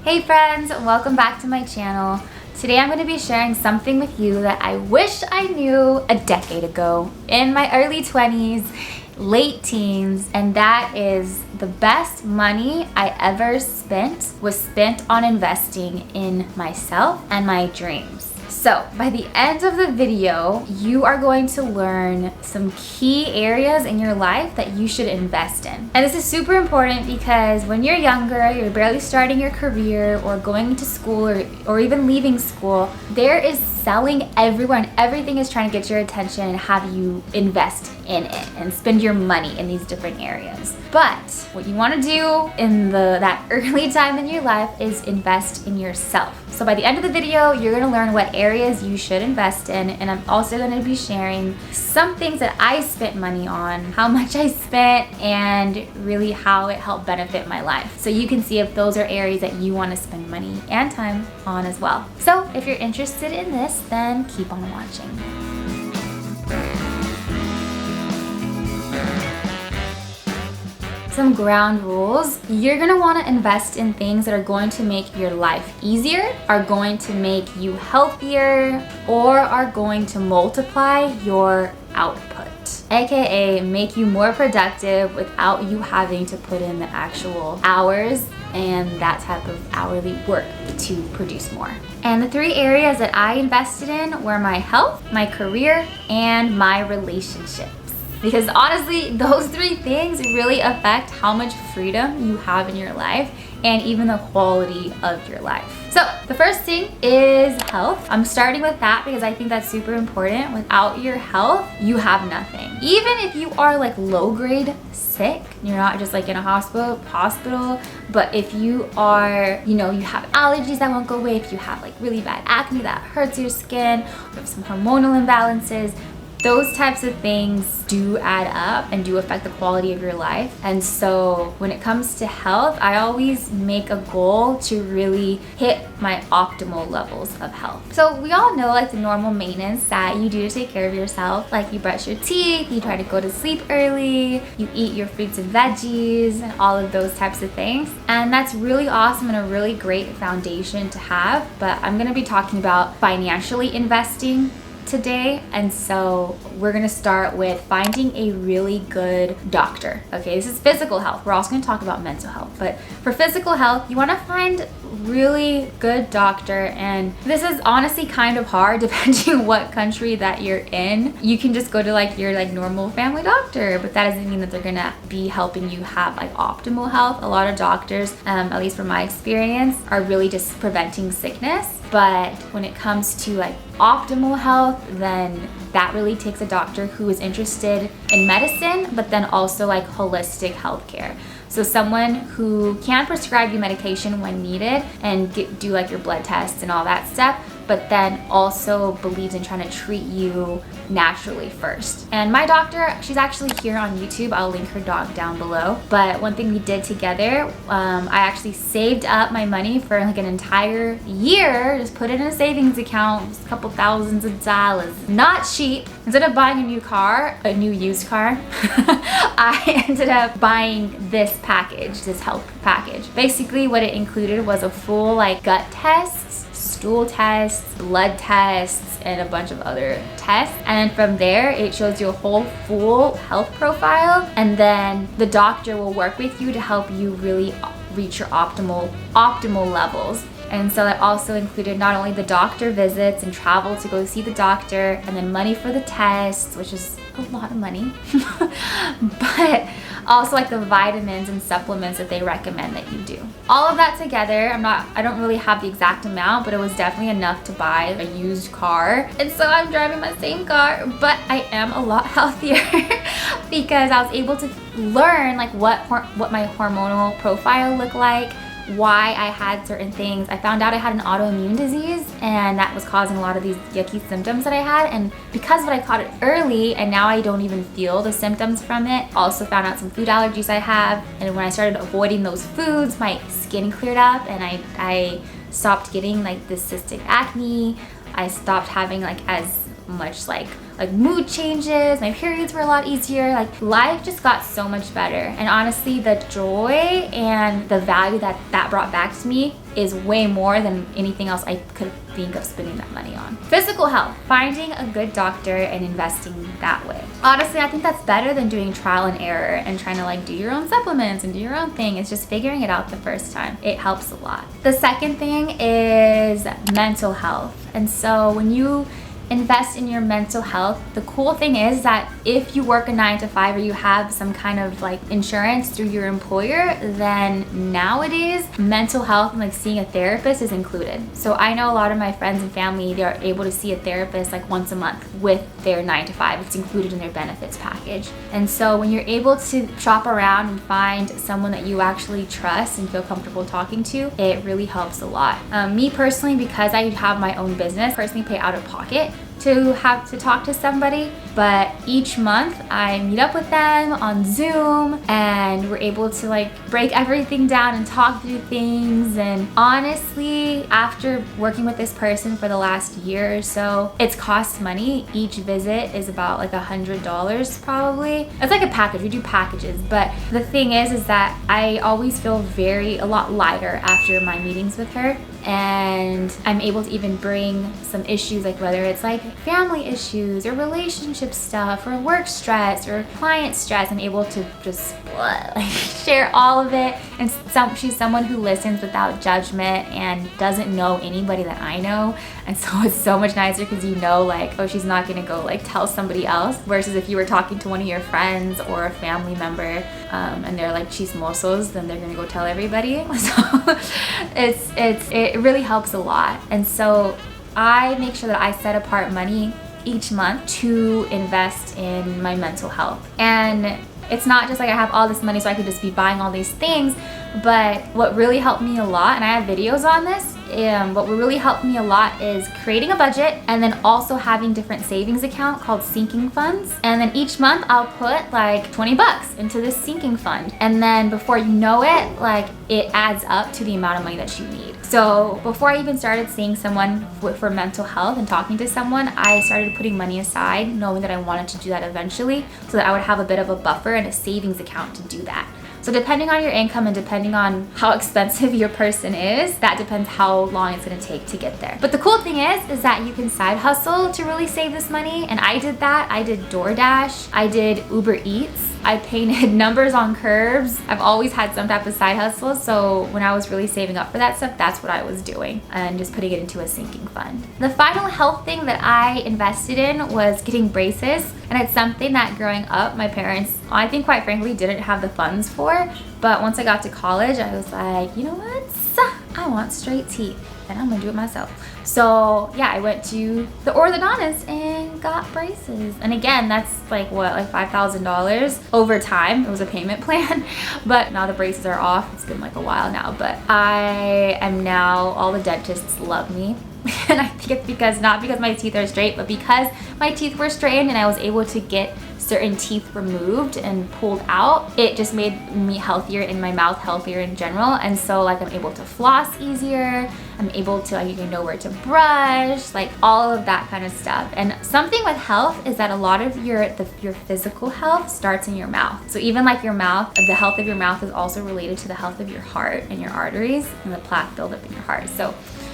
Hey friends, welcome back to my channel. Today I'm going to be sharing something with you that I wish I knew a decade ago in my early 20s, late teens, and that is the best money I ever spent was spent on investing in myself and my dreams. So by the end of the video, you are going to learn some key areas in your life that you should invest in. And this is super important because when you're younger, you're barely starting your career or going to school or even leaving school, there is selling everyone. Everything is trying to get your attention and have you invest in it and spend your money in these different areas. But what you want to do in that early time in your life is invest in yourself. So by the end of the video, you're going to learn what areas you should invest in, and I'm also going to be sharing some things that I spent money on, how much I spent, and really how it helped benefit my life. So you can see if those are areas that you want to spend money and time on as well. So if you're interested in this, then keep on watching. Some ground rules. You're going to want to invest in things that are going to make your life easier, are going to make you healthier, or are going to multiply your output, aka make you more productive without you having to put in the actual hours and that type of hourly work to produce more. And the three areas that I invested in were my health, my career, and my relationships. Because honestly, those three things really affect how much freedom you have in your life and even the quality of your life. So the first thing is health. I'm starting with that because I think that's super important. Without your health, you have nothing. Even if you are like low grade sick, you're not just like in a hospital, but if you are, you have allergies that won't go away, if you have like really bad acne that hurts your skin, or have some hormonal imbalances, those types of things do add up and do affect the quality of your life. And so when it comes to health, I always make a goal to really hit my optimal levels of health. So we all know like the normal maintenance that you do to take care of yourself, like you brush your teeth, you try to go to sleep early, you eat your fruits and veggies, and all of those types of things. And that's really awesome and a really great foundation to have. But I'm gonna be talking about financially investing today, and so we're gonna start with finding a really good doctor. Okay, this is physical health. We're also gonna talk about mental health, but for physical health, you wanna find really good doctor, and this is honestly kind of hard depending on what country that you're in. You can just go to like your normal family doctor, but that doesn't mean that they're gonna be helping you have like optimal health. A lot of doctors, at least from my experience, are really just preventing sickness. But when it comes to like optimal health, then that really takes a doctor who is interested in medicine, but then also like holistic healthcare. So someone who can prescribe you medication when needed and do like your blood tests and all that stuff, but then also believes in trying to treat you naturally first. And my doctor, she's actually here on YouTube. I'll link her doc down below. But one thing we did together, I actually saved up my money for like an entire year, just put it in a savings account, just a couple thousands of dollars. Not cheap. Instead of buying a new used car, I ended up buying this package, this health package. Basically what it included was a full like gut test, stool tests, blood tests, and a bunch of other tests. And then from there, it shows you a whole full health profile. And then the doctor will work with you to help you really reach your optimal levels. And so that also included not only the doctor visits and travel to go see the doctor, and then money for the tests, which is a lot of money, but also like the vitamins and supplements that they recommend that you do. All of that together, I don't really have the exact amount, but it was definitely enough to buy a used car. And so I'm driving my same car, but I am a lot healthier because I was able to learn like what my hormonal profile looked like, why I had certain things. I found out I had an autoimmune disease, and that was causing a lot of these yucky symptoms that I had. And because of it, I caught it early, and now I don't even feel the symptoms from it. Also found out some food allergies I have, and when I started avoiding those foods, my skin cleared up, and I stopped getting like this cystic acne. I stopped having like as much like like mood changes, my periods were a lot easier. Like life just got so much better. And honestly, the joy and the value that brought back to me is way more than anything else I could think of spending that money on. Physical health, finding a good doctor and investing that way. Honestly, I think that's better than doing trial and error and trying to like do your own supplements and do your own thing. It's just figuring it out the first time. It helps a lot. The second thing is mental health. And so when you invest in your mental health, the cool thing is that if you work a 9-to-5 or you have some kind of like insurance through your employer, then nowadays mental health and like seeing a therapist is included. So I know a lot of my friends and family, they're able to see a therapist like once a month with their 9-to-5. It's included in their benefits package. And so when you're able to shop around and find someone that you actually trust and feel comfortable talking to, it really helps a lot. Me personally, because I have my own business, personally pay out of pocket to have to talk to somebody, but each month I meet up with them on Zoom and we're able to like break everything down and talk through things. And honestly, after working with this person for the last year or so, it's cost money. Each visit is about like $100 probably. It's like a package, we do packages, but the thing is that I always feel a lot lighter after my meetings with her. And I'm able to even bring some issues, like whether it's like family issues or relationship stuff or work stress or client stress. I'm able to just like share all of it. And she's someone who listens without judgment and doesn't know anybody that I know. And so it's so much nicer because you know like, oh, she's not gonna go like tell somebody else, versus if you were talking to one of your friends or a family member and they're like chismosos, then they're gonna go tell everybody. So it really helps a lot. And so I make sure that I set apart money each month to invest in my mental health. And it's not just like I have all this money so I could just be buying all these things, but what really helped me a lot, and I have videos on this, what really helped me a lot is creating a budget and then also having different savings account called sinking funds. And then each month I'll put like 20 bucks into this sinking fund. And then before you know it, like it adds up to the amount of money that you need. So before I even started seeing someone for mental health and talking to someone, I started putting money aside, knowing that I wanted to do that eventually, so that I would have a bit of a buffer and a savings account to do that. So depending on your income and depending on how expensive your person is, that depends how long it's gonna take to get there. But the cool thing is that you can side hustle to really save this money. And I did that. I did DoorDash, I did Uber Eats, I painted numbers on curbs. I've always had some type of side hustle. So when I was really saving up for that stuff, that's what I was doing and just putting it into a sinking fund. The final health thing that I invested in was getting braces. And it's something that growing up, my parents, I think quite frankly, didn't have the funds for. But once I got to college, I was like, you know what? I want straight teeth and I'm gonna do it myself. So yeah, I went to the orthodontist and got braces. And again, that's like what, like $5,000 over time. It was a payment plan, but now the braces are off. It's been like a while now, but I am now, all the dentists love me. And I think it's because, not because my teeth are straight, but because my teeth were straightened and I was able to get certain teeth removed and pulled out, it just made me healthier in my mouth, healthier in general. And so like I'm able to floss easier, I'm able to like, know where to brush, like all of that kind of stuff. And something with health is that a lot of your physical health starts in your mouth. So even like your mouth, the health of your mouth is also related to the health of your heart and your arteries and the plaque buildup in your heart. So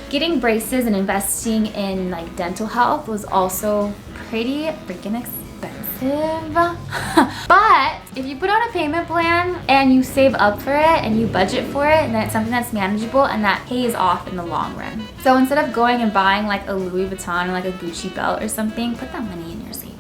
getting braces and investing in like dental health was also pretty freaking expensive. But if you put on a payment plan and you save up for it and you budget for it, and then it's something that's manageable and that pays off in the long run. So instead of going and buying like a Louis Vuitton or like a Gucci belt or something, put that money in your savings.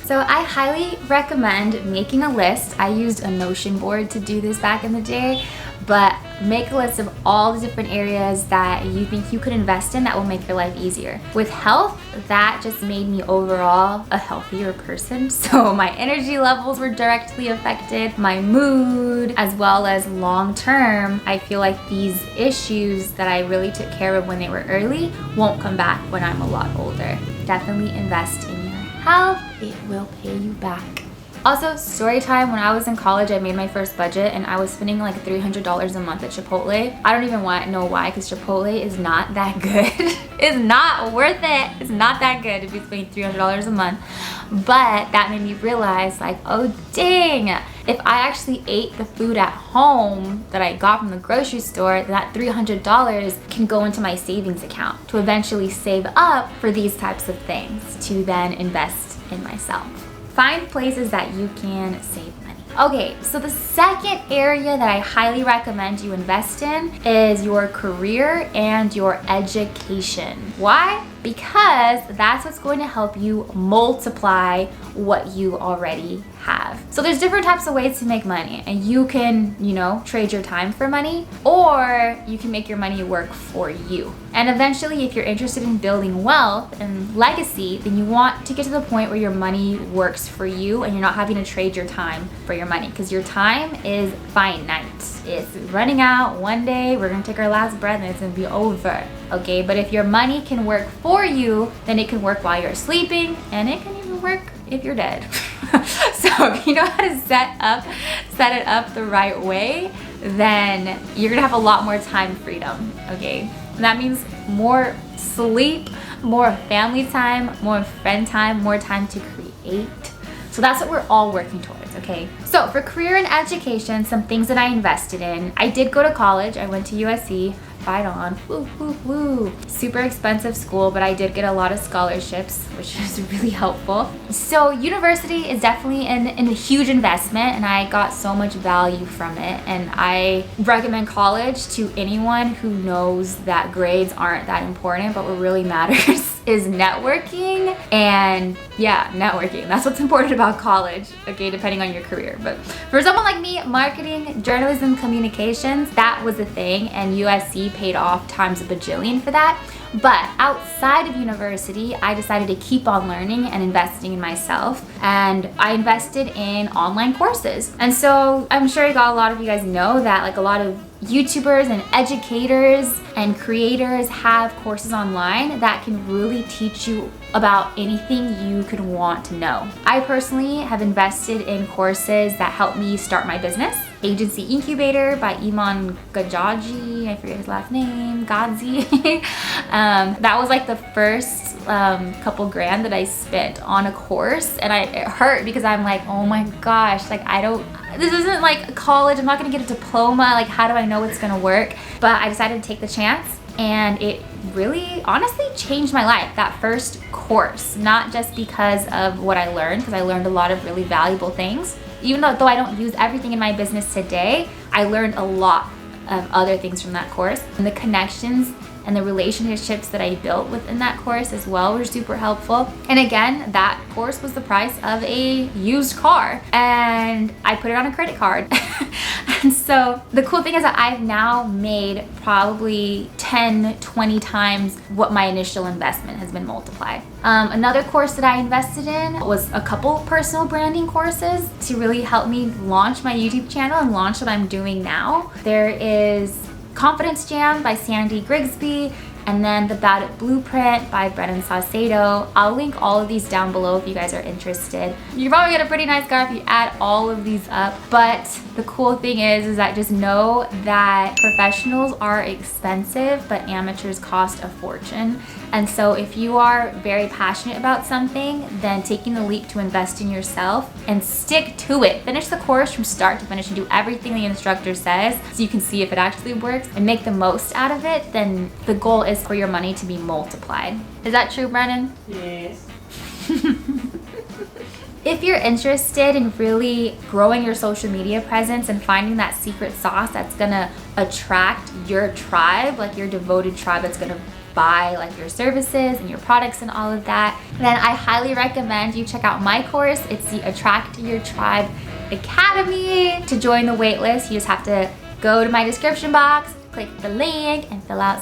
So I highly recommend making a list. I used a Notion board to do this back in the day, but make a list of all the different areas that you think you could invest in that will make your life easier. With health, that just made me overall a healthier person. So my energy levels were directly affected, my mood, as well as long term, I feel like these issues that I really took care of when they were early won't come back when I'm a lot older. Definitely invest in your health. It will pay you back. Also, story time, when I was in college, I made my first budget and I was spending like $300 a month at Chipotle. I don't even know why, because Chipotle is not that good. It's not worth it. It's not that good to be spending $300 a month. But that made me realize, like, oh dang, if I actually ate the food at home that I got from the grocery store, that $300 can go into my savings account to eventually save up for these types of things to then invest in myself. Find places that you can save money. Okay, so the second area that I highly recommend you invest in is your career and your education. Why? Because that's what's going to help you multiply what you already have. So there's different types of ways to make money, and you can, trade your time for money, or you can make your money work for you. And eventually, if you're interested in building wealth and legacy, then you want to get to the point where your money works for you and you're not having to trade your time for your money, because your time is finite. It's running out. One day we're gonna take our last breath and it's gonna be over. Okay, but if your money can work for you, then it can work while you're sleeping, and it can even work if you're dead. So if you know how to set it up the right way, then you're gonna have a lot more time freedom, okay? And that means more sleep, more family time, more friend time, more time to create. So that's what we're all working towards, okay? So for career and education, some things that I invested in. I did go to college. I went to USC. Fight on. Woo, woo, woo. Super expensive school, but I did get a lot of scholarships, which is really helpful. So university is definitely a huge investment, and I got so much value from it. And I recommend college to anyone who knows that grades aren't that important, but what really matters is networking. And yeah, networking. That's what's important about college, okay, depending on your career. But for someone like me, marketing, journalism, communications, that was a thing, and USC paid off times a bajillion for that. But outside of university, I decided to keep on learning and investing in myself, and I invested in online courses. And so I'm sure a lot of you guys know that like a lot of YouTubers and educators and creators have courses online that can really teach you about anything you could want to know. I personally have invested in courses that help me start my business. Agency Incubator by Iman Gajaji, I forget his last name, Gadzi. That was like the first couple grand that I spent on a course, and it hurt because I'm like, oh my gosh, like this isn't like college, I'm not gonna get a diploma, like how do I know it's gonna work? But I decided to take the chance, and it really honestly changed my life, that first course. Not just because of what I learned, because I learned a lot of really valuable things. Even though I don't use everything in my business today, I learned a lot of other things from that course. And the connections and the relationships that I built within that course as well were super helpful. And again, that course was the price of a used car, and I put it on a credit card. And so the cool thing is that I've now made probably 10, 20 times what my initial investment has been multiplied. Another course that I invested in was a couple personal branding courses to really help me launch my YouTube channel and launch what I'm doing now. There is Confidence Jam by Sandy Grigsby, and then The About It Blueprint by Brennan Saucedo. I'll link all of these down below if you guys are interested. You're probably get a pretty nice car if you add all of these up, but the cool thing is that just know that professionals are expensive, but amateurs cost a fortune. And so if you are very passionate about something, then taking the leap to invest in yourself and stick to it. Finish the course from start to finish and do everything the instructor says so you can see if it actually works and make the most out of it, then the goal is for your money to be multiplied. Is that true, Brennan? Yes. If you're interested in really growing your social media presence and finding that secret sauce that's gonna attract your tribe, like your devoted tribe that's gonna buy like your services and your products and all of that, then I highly recommend you check out my course. It's the Attract Your Tribe Academy. To join the waitlist, you just have to go to my description box, click the link, and fill out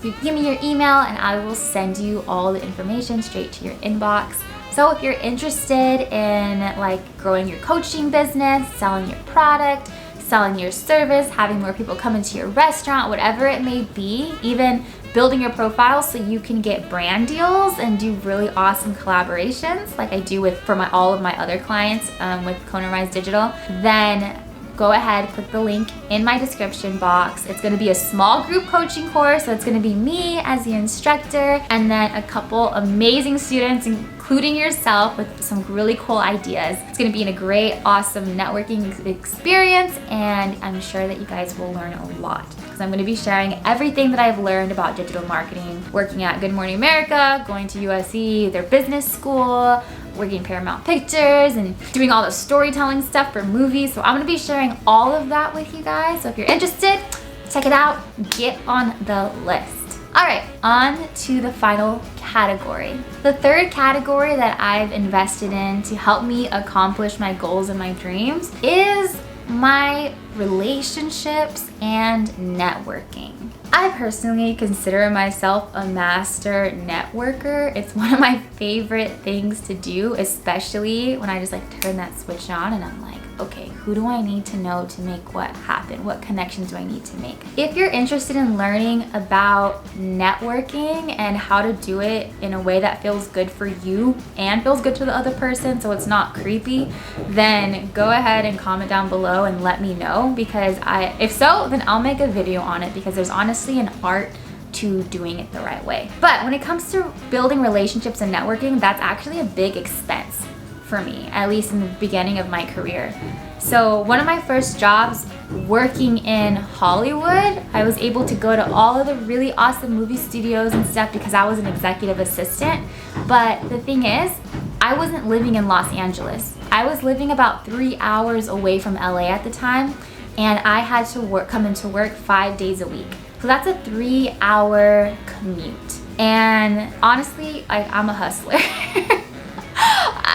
give me your email, and I will send you all the information straight to your inbox. So if you're interested in like growing your coaching business, selling your product, selling your service, having more people come into your restaurant, whatever it may be, even building your profile so you can get brand deals and do really awesome collaborations like I do with all of my other clients with Kona Rise Digital, then go ahead, click the link in my description box. It's gonna be a small group coaching course, so it's gonna be me as the instructor and then a couple amazing students, including yourself, with some really cool ideas. It's gonna be a great, awesome networking experience, and I'm sure that you guys will learn a lot. I'm going to be sharing everything that I've learned about digital marketing, working at Good Morning America, going to USC, their business school, working Paramount Pictures, and doing all the storytelling stuff for movies. So I'm going to be sharing all of that with you guys. So if you're interested, check it out, get on the list. All right, on to the final category. The third category that I've invested in to help me accomplish my goals and my dreams is my relationships and networking. I personally consider myself a master networker. It's one of my favorite things to do, especially when I just like turn that switch on and I'm like, okay, who do I need to know to make what happen? What connections do I need to make? If you're interested in learning about networking and how to do it in a way that feels good for you and feels good to the other person so it's not creepy, then go ahead and comment down below and let me know, because if so, then I'll make a video on it, because there's honestly an art to doing it the right way. But when it comes to building relationships and networking, that's actually a big expense for me, at least in the beginning of my career. So one of my first jobs working in Hollywood, I was able to go to all of the really awesome movie studios and stuff because I was an executive assistant. But the thing is, I wasn't living in Los Angeles. I was living about 3 hours away from LA at the time, and I had to come into work 5 days a week. So that's a 3-hour commute. And honestly, I'm a hustler.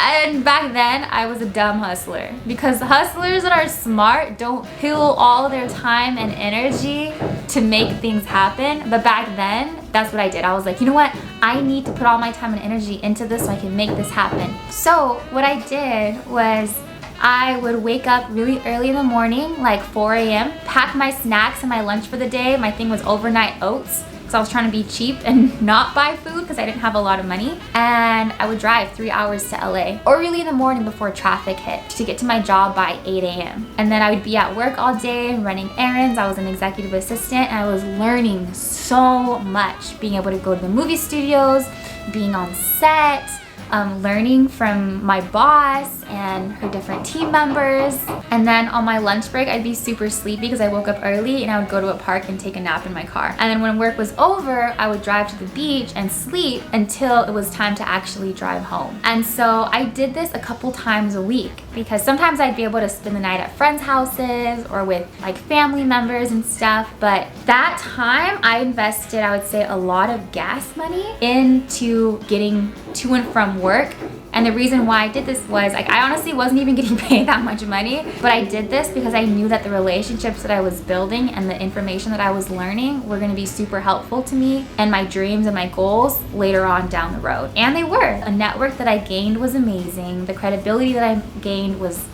And back then, I was a dumb hustler, because hustlers that are smart don't peel all their time and energy to make things happen. But back then, that's what I did. I was like, you know what? I need to put all my time and energy into this so I can make this happen. So what I did was I would wake up really early in the morning, like 4 a.m., pack my snacks and my lunch for the day. My thing was overnight oats, because I was trying to be cheap and not buy food because I didn't have a lot of money. And I would drive 3 hours to LA early in the morning before traffic hit to get to my job by 8 a.m. And then I would be at work all day and running errands. I was an executive assistant and I was learning so much, being able to go to the movie studios, being on set, learning from my boss and her different team members. And then on my lunch break, I'd be super sleepy because I woke up early, and I would go to a park and take a nap in my car. And then when work was over, I would drive to the beach and sleep until it was time to actually drive home. And so I did this a couple times a week, because sometimes I'd be able to spend the night at friends' houses or with like family members and stuff. But that time I invested, I would say, a lot of gas money into getting to and from work. And the reason why I did this was, like, I honestly wasn't even getting paid that much money, but I did this because I knew that the relationships that I was building and the information that I was learning were going to be super helpful to me and my dreams and my goals later on down the road. And they were. A network that I gained was amazing. The credibility that I gained was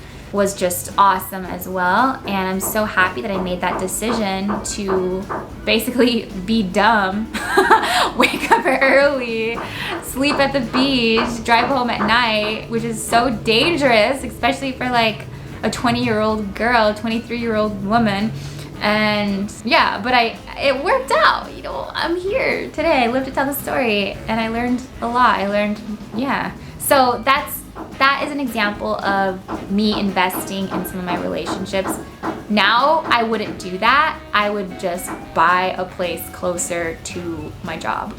just awesome as well. And I'm so happy that I made that decision to basically be dumb, wake up early, sleep at the beach, drive home at night, which is so dangerous, especially for like a 20-year-old girl, 23-year-old woman. And yeah, but it worked out. You know, I'm here today. I live to tell the story, and I learned a lot. Yeah. So that is an example of me investing in some of my relationships. Now I wouldn't do that. I would just buy a place closer to my job.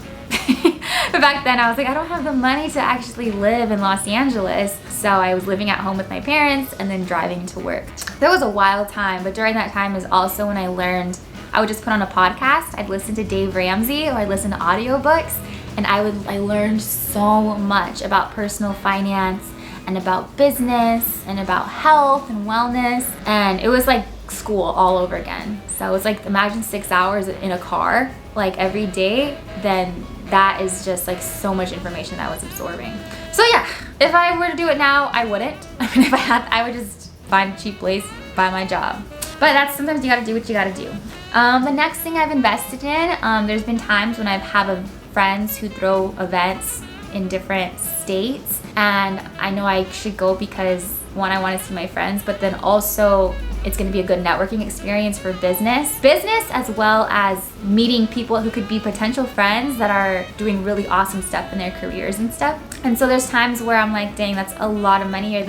But back then I was like, I don't have the money to actually live in Los Angeles. So I was living at home with my parents and then driving to work. There was a wild time, but during that time is also when I learned, I would just put on a podcast. I'd listen to Dave Ramsey, or I'd listen to audiobooks, and I learned so much about personal finance and about business and about health and wellness. And it was like school all over again. So it was like, imagine 6 hours in a car, like every day. Then that is just like so much information that I was absorbing. So yeah, if I were to do it now, I wouldn't. I mean, I would just find a cheap place, buy my job. But that's sometimes you gotta do what you gotta do. The next thing I've invested in, there's been times when I've had friends who throw events in different states, and I know I should go because one, I want to see my friends, but then also it's going to be a good networking experience for business as well as meeting people who could be potential friends that are doing really awesome stuff in their careers and stuff. And so there's times where I'm like, dang, that's a lot of money. Or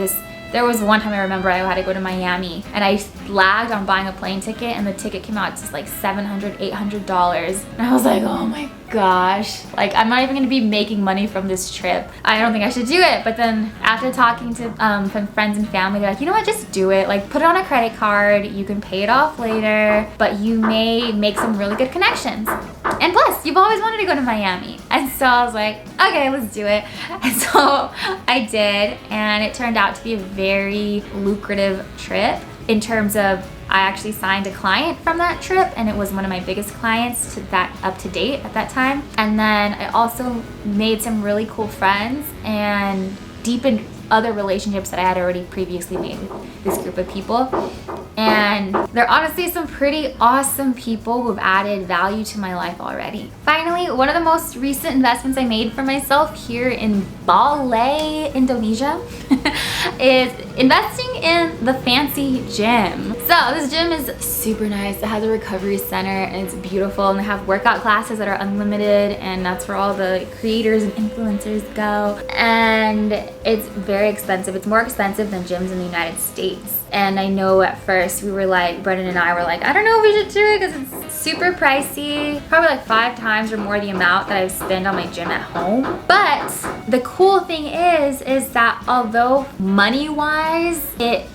there was one time I remember I had to go to Miami and I lagged on buying a plane ticket, and the ticket came out to like $700, $800. And I was like, oh my gosh, like I'm not even gonna be making money from this trip. I don't think I should do it. But then after talking to some friends and family, they're like, you know what, just do it. Like, put it on a credit card, you can pay it off later, but you may make some really good connections. And plus, you've always wanted to go to Miami. And so I was like, okay, let's do it. And so I did, and it turned out to be a very lucrative trip in terms of I actually signed a client from that trip, and it was one of my biggest clients up to date at that time. And then I also made some really cool friends and deepened other relationships that I had already previously made with this group of people. And they're honestly some pretty awesome people who've added value to my life already. Finally, one of the most recent investments I made for myself here in Bali, Indonesia, is investing in the fancy gym. So this gym is super nice. It has a recovery center and it's beautiful, and they have workout classes that are unlimited, and that's where all the creators and influencers go. And it's very expensive. It's more expensive than gyms in the United States. And I know at first we were like, Brendan and I were like, I don't know if we should do it because it's super pricey. Probably like 5 times or more the amount that I spend on my gym at home. But the cool thing is that although money-wise, it,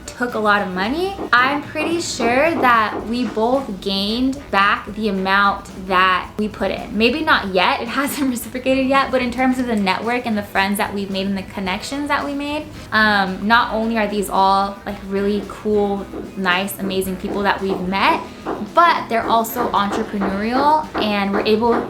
took a lot of money, I'm pretty sure that we both gained back the amount that we put in. Maybe not yet, it hasn't reciprocated yet, but in terms of the network and the friends that we've made and the connections that we made, not only are these all like really cool, nice, amazing people that we've met, but they're also entrepreneurial, and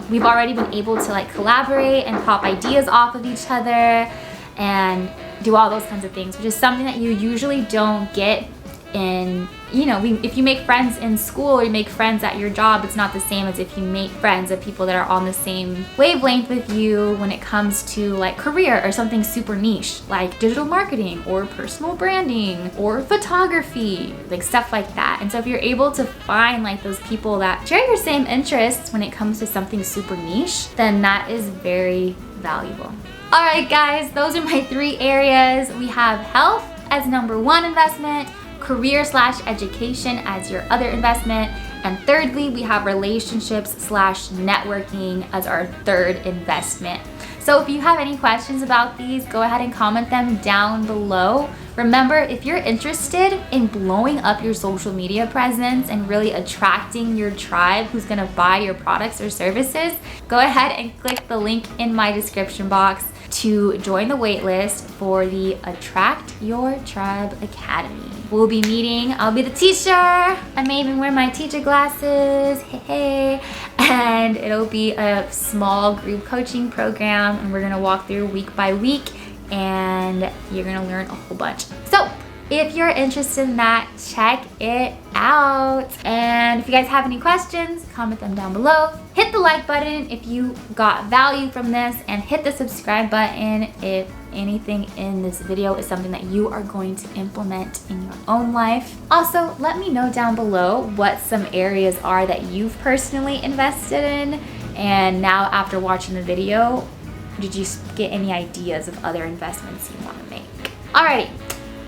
we've already been able to like collaborate and pop ideas off of each other and do all those kinds of things, which is something that you usually don't get in, if you make friends in school or you make friends at your job, it's not the same as if you make friends of people that are on the same wavelength with you when it comes to like career or something super niche like digital marketing or personal branding or photography, like stuff like that. And so if you're able to find like those people that share your same interests when it comes to something super niche, then that is very valuable. All right, guys, those are my 3 areas. We have health as number 1 investment, career/education as your other investment, and thirdly, we have relationships/networking as our 3rd investment. So if you have any questions about these, go ahead and comment them down below. Remember, if you're interested in blowing up your social media presence and really attracting your tribe who's gonna buy your products or services, go ahead and click the link in my description box to join the waitlist for the Attract Your Tribe Academy. We'll be meeting, I'll be the teacher. I may even wear my teacher glasses, hey. And it'll be a small group coaching program, and we're gonna walk through week by week, and you're gonna learn a whole bunch. So if you're interested in that, check it out. And if you guys have any questions, comment them down below. Hit the like button if you got value from this, and hit the subscribe button if anything in this video is something that you are going to implement in your own life. Also, let me know down below what some areas are that you've personally invested in, and now after watching the video, did you get any ideas of other investments you want to make? Alrighty.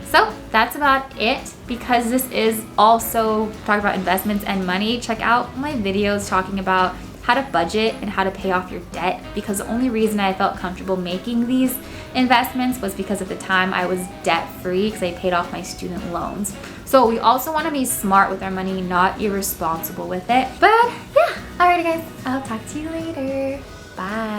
So that's about it. Because this is also talking about investments and money, check out my videos talking about how to budget and how to pay off your debt, because the only reason I felt comfortable making these investments was because at the time I was debt free because I paid off my student loans. So we also want to be smart with our money, not irresponsible with it. But yeah, alrighty guys, I'll talk to you later. Bye.